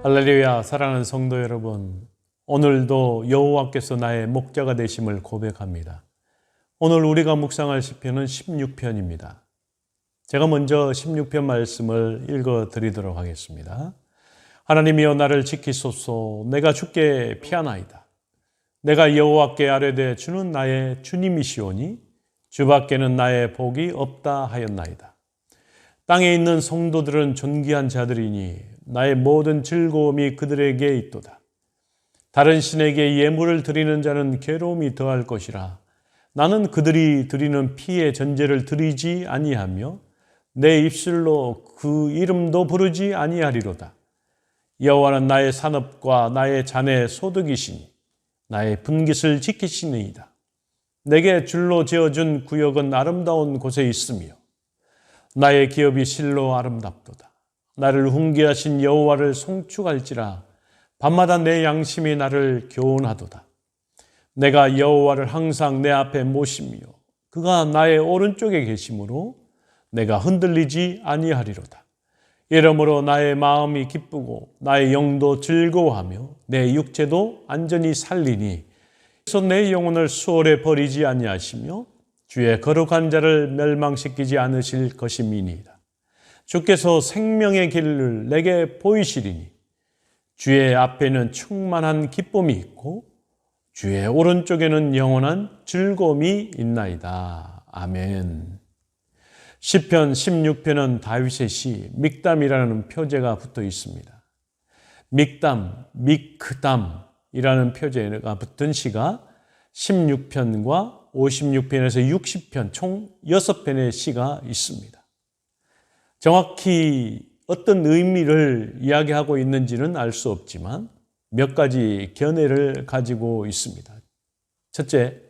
할렐루야. 사랑하는 성도 여러분, 오늘도 여호와께서 나의 목자가 되심을 고백합니다. 오늘 우리가 묵상할 시편은 16편입니다. 제가 먼저 16편 말씀을 읽어 드리도록 하겠습니다. 하나님이여 나를 지키소서. 내가 주께 피하나이다. 내가 여호와께 아뢰되 주는 나의 주님이시오니 주밖에는 나의 복이 없다 하였나이다. 땅에 있는 성도들은 존귀한 자들이니 나의 모든 즐거움이 그들에게 있도다. 다른 신에게 예물을 드리는 자는 괴로움이 더할 것이라. 나는 그들이 드리는 피의 전제를 드리지 아니하며 내 입술로 그 이름도 부르지 아니하리로다. 여호와는 나의 산업과 나의 잔의 소득이시니 나의 분깃을 지키시니이다. 내게 줄로 지어준 구역은 아름다운 곳에 있으며 나의 기업이 실로 아름답도다. 나를 훈계하신 여호와를 송축할지라. 밤마다 내 양심이 나를 교훈하도다. 내가 여호와를 항상 내 앞에 모시며 그가 나의 오른쪽에 계심으로 내가 흔들리지 아니하리로다. 이러므로 나의 마음이 기쁘고 나의 영도 즐거워하며 내 육체도 안전히 살리니 그래서 내 영혼을 수월에 버리지 아니하시며 주의 거룩한 자를 멸망시키지 않으실 것임이니이다. 주께서 생명의 길을 내게 보이시리니 주의 앞에는 충만한 기쁨이 있고 주의 오른쪽에는 영원한 즐거움이 있나이다. 아멘. 시편 16편은 다윗의 시 믹담이라는 표제가 붙어 있습니다. 믹담, 미크담이라는 표제가 붙은 시가 16편과 56편에서 60편 총 6편의 시가 있습니다. 정확히 어떤 의미를 이야기하고 있는지는 알 수 없지만 몇 가지 견해를 가지고 있습니다. 첫째,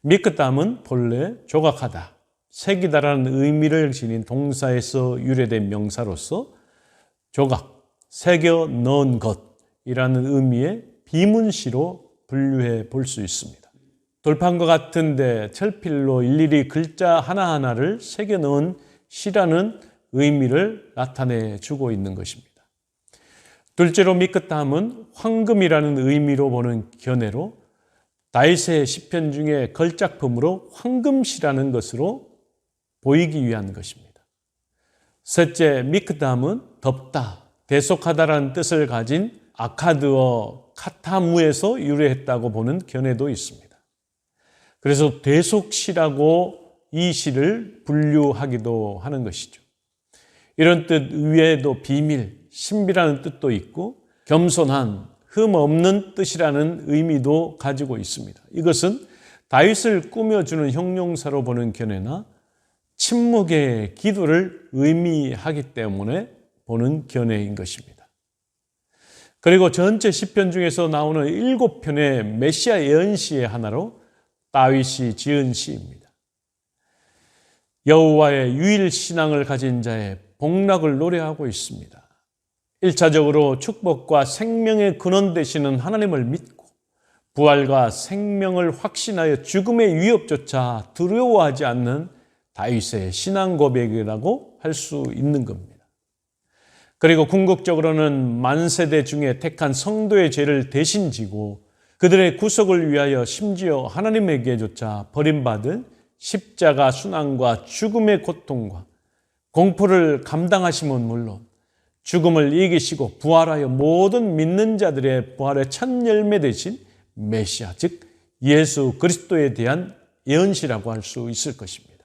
미크담은 본래 조각하다, 새기다라는 의미를 지닌 동사에서 유래된 명사로서 조각, 새겨 넣은 것이라는 의미의 비문시로 분류해 볼 수 있습니다. 돌판과 같은데 철필로 일일이 글자 하나하나를 새겨 넣은 시라는 의미를 나타내 주고 있는 것입니다. 둘째로 미크담은 황금이라는 의미로 보는 견해로 다윗의 시편 중에 걸작품으로 황금시라는 것으로 보이기 위한 것입니다. 셋째, 미크담은 덮다, 대속하다라는 뜻을 가진 아카드어 카타무에서 유래했다고 보는 견해도 있습니다. 그래서 대속시라고 이 시를 분류하기도 하는 것이죠. 이런 뜻 외에도 비밀, 신비라는 뜻도 있고 겸손한, 흠 없는 뜻이라는 의미도 가지고 있습니다. 이것은 다윗을 꾸며주는 형용사로 보는 견해나 침묵의 기도를 의미하기 때문에 보는 견해인 것입니다. 그리고 전체 시편 중에서 나오는 7편의 메시아 예언시의 하나로 다윗이 지은 시입니다. 여호와의 유일 신앙을 가진 자의 복락을 노래하고 있습니다. 1차적으로 축복과 생명의 근원 되시는 하나님을 믿고 부활과 생명을 확신하여 죽음의 위협조차 두려워하지 않는 다윗의 신앙 고백이라고 할 수 있는 겁니다. 그리고 궁극적으로는 만세대 중에 택한 성도의 죄를 대신 지고 그들의 구속을 위하여 심지어 하나님에게조차 버림받은 십자가 순환과 죽음의 고통과 공포를 감당하심은 물론 죽음을 이기시고 부활하여 모든 믿는 자들의 부활의 첫 열매 되신 메시아, 즉 예수 그리스도에 대한 예언시라고 할 수 있을 것입니다.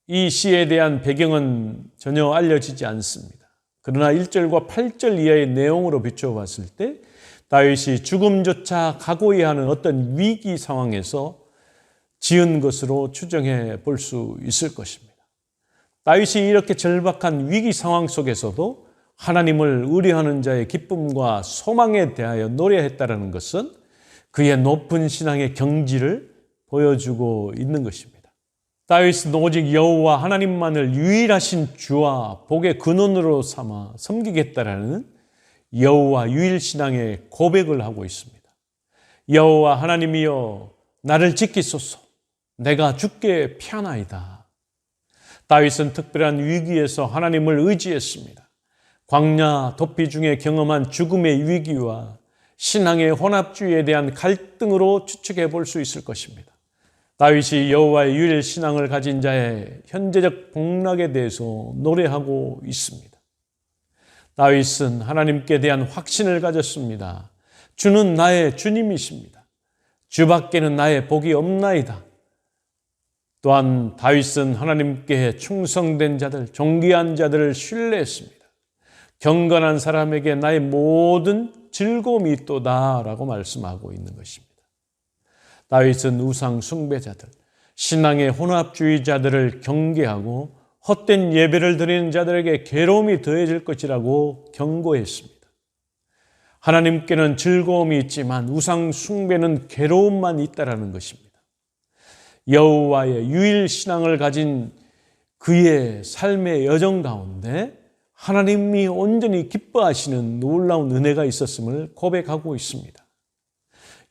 이 시에 대한 배경은 전혀 알려지지 않습니다. 그러나 1절과 8절 이하의 내용으로 비춰봤을 때 다윗이 죽음조차 각오해야 하는 어떤 위기 상황에서 지은 것으로 추정해 볼 수 있을 것입니다. 다윗이 이렇게 절박한 위기 상황 속에서도 하나님을 의뢰하는 자의 기쁨과 소망에 대하여 노래했다는 것은 그의 높은 신앙의 경지를 보여주고 있는 것입니다. 다윗은 오직 여호와 하나님만을 유일하신 주와 복의 근원으로 삼아 섬기겠다라는 여호와 유일 신앙의 고백을 하고 있습니다. 여호와 하나님이여 나를 지키소서. 내가 주께 피하나이다. 다윗은 특별한 위기에서 하나님을 의지했습니다. 광야 도피 중에 경험한 죽음의 위기와 신앙의 혼합주의에 대한 갈등으로 추측해 볼 수 있을 것입니다. 다윗이 여호와의 유일 신앙을 가진 자의 현재적 복락에 대해서 노래하고 있습니다. 다윗은 하나님께 대한 확신을 가졌습니다. 주는 나의 주님이십니다. 주밖에는 나의 복이 없나이다. 또한 다윗은 하나님께 충성된 자들, 존귀한 자들을 신뢰했습니다. 경건한 사람에게 나의 모든 즐거움이 있도다라고 말씀하고 있는 것입니다. 다윗은 우상 숭배자들, 신앙의 혼합주의자들을 경계하고 헛된 예배를 드리는 자들에게 괴로움이 더해질 것이라고 경고했습니다. 하나님께는 즐거움이 있지만 우상 숭배는 괴로움만 있다라는 것입니다. 여호와의 유일 신앙을 가진 그의 삶의 여정 가운데 하나님이 온전히 기뻐하시는 놀라운 은혜가 있었음을 고백하고 있습니다.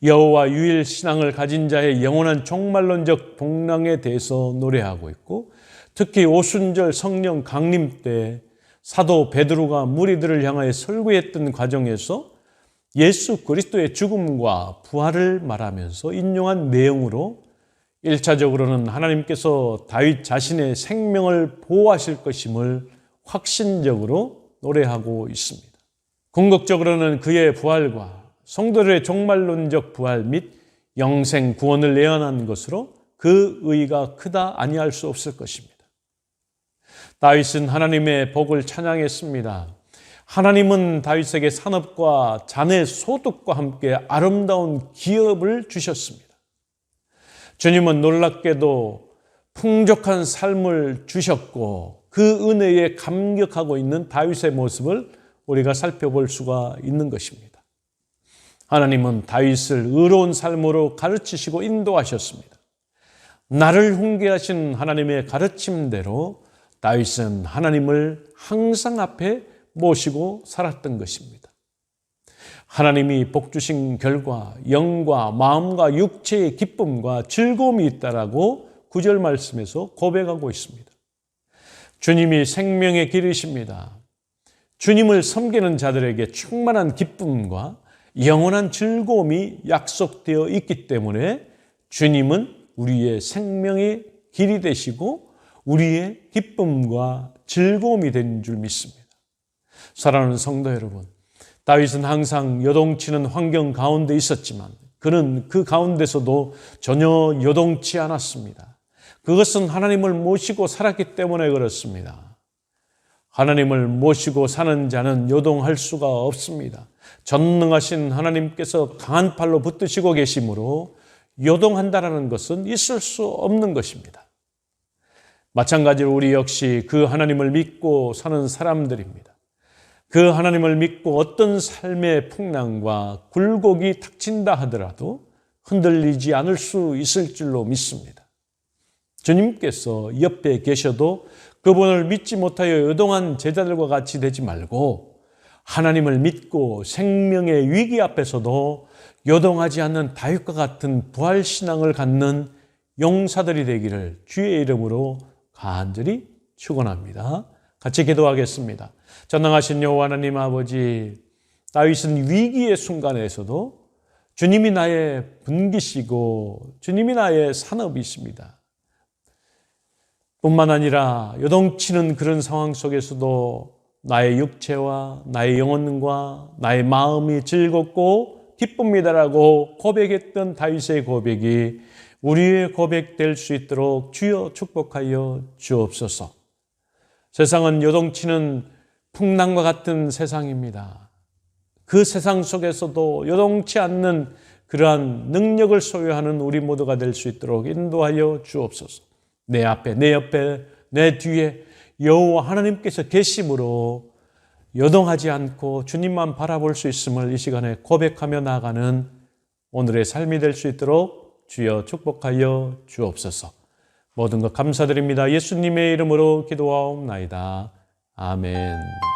여호와 유일 신앙을 가진 자의 영원한 종말론적 복락에 대해서 노래하고 있고, 특히 오순절 성령 강림 때 사도 베드로가 무리들을 향하여 설교했던 과정에서 예수 그리스도의 죽음과 부활을 말하면서 인용한 내용으로 1차적으로는 하나님께서 다윗 자신의 생명을 보호하실 것임을 확신적으로 노래하고 있습니다. 궁극적으로는 그의 부활과 성도들의 종말론적 부활 및 영생 구원을 예언한 것으로 그 의의가 크다 아니할 수 없을 것입니다. 다윗은 하나님의 복을 찬양했습니다. 하나님은 다윗에게 산업과 자네 소득과 함께 아름다운 기업을 주셨습니다. 주님은 놀랍게도 풍족한 삶을 주셨고 그 은혜에 감격하고 있는 다윗의 모습을 우리가 살펴볼 수가 있는 것입니다. 하나님은 다윗을 의로운 삶으로 가르치시고 인도하셨습니다. 나를 훈계하신 하나님의 가르침대로 다윗은 하나님을 항상 앞에 모시고 살았던 것입니다. 하나님이 복 주신 결과 영과 마음과 육체의 기쁨과 즐거움이 있다라고 9절 말씀에서 고백하고 있습니다. 주님이 생명의 길이십니다. 주님을 섬기는 자들에게 충만한 기쁨과 영원한 즐거움이 약속되어 있기 때문에 주님은 우리의 생명의 길이 되시고 우리의 기쁨과 즐거움이 된 줄 믿습니다. 사랑하는 성도 여러분, 다윗은 항상 요동치는 환경 가운데 있었지만 그는 그 가운데서도 전혀 요동치 않았습니다. 그것은 하나님을 모시고 살았기 때문에 그렇습니다. 하나님을 모시고 사는 자는 요동할 수가 없습니다. 전능하신 하나님께서 강한 팔로 붙드시고 계시므로 요동한다라는 것은 있을 수 없는 것입니다. 마찬가지로 우리 역시 그 하나님을 믿고 사는 사람들입니다. 그 하나님을 믿고 어떤 삶의 풍랑과 굴곡이 닥친다 하더라도 흔들리지 않을 수 있을 줄로 믿습니다. 주님께서 옆에 계셔도 그분을 믿지 못하여 요동한 제자들과 같이 되지 말고 하나님을 믿고 생명의 위기 앞에서도 요동하지 않는 다윗과 같은 부활신앙을 갖는 용사들이 되기를 주의 이름으로 간절히 축원합니다. 같이 기도하겠습니다. 전능하신 여호와 하나님 아버지, 다윗은 위기의 순간에서도 주님이 나의 분기시고 주님이 나의 산업이십니다. 뿐만 아니라 요동치는 그런 상황 속에서도 나의 육체와 나의 영혼과 나의 마음이 즐겁고 기쁩니다라고 고백했던 다윗의 고백이 우리의 고백 될 수 있도록 주여 축복하여 주옵소서. 세상은 요동치는 풍랑과 같은 세상입니다. 그 세상 속에서도 요동치 않는 그러한 능력을 소유하는 우리 모두가 될 수 있도록 인도하여 주옵소서. 내 앞에, 내 옆에, 내 뒤에 여호와 하나님께서 계심으로 요동하지 않고 주님만 바라볼 수 있음을 이 시간에 고백하며 나아가는 오늘의 삶이 될 수 있도록 주여 축복하여 주옵소서. 모든 것 감사드립니다. 예수님의 이름으로 기도하옵나이다. 아멘.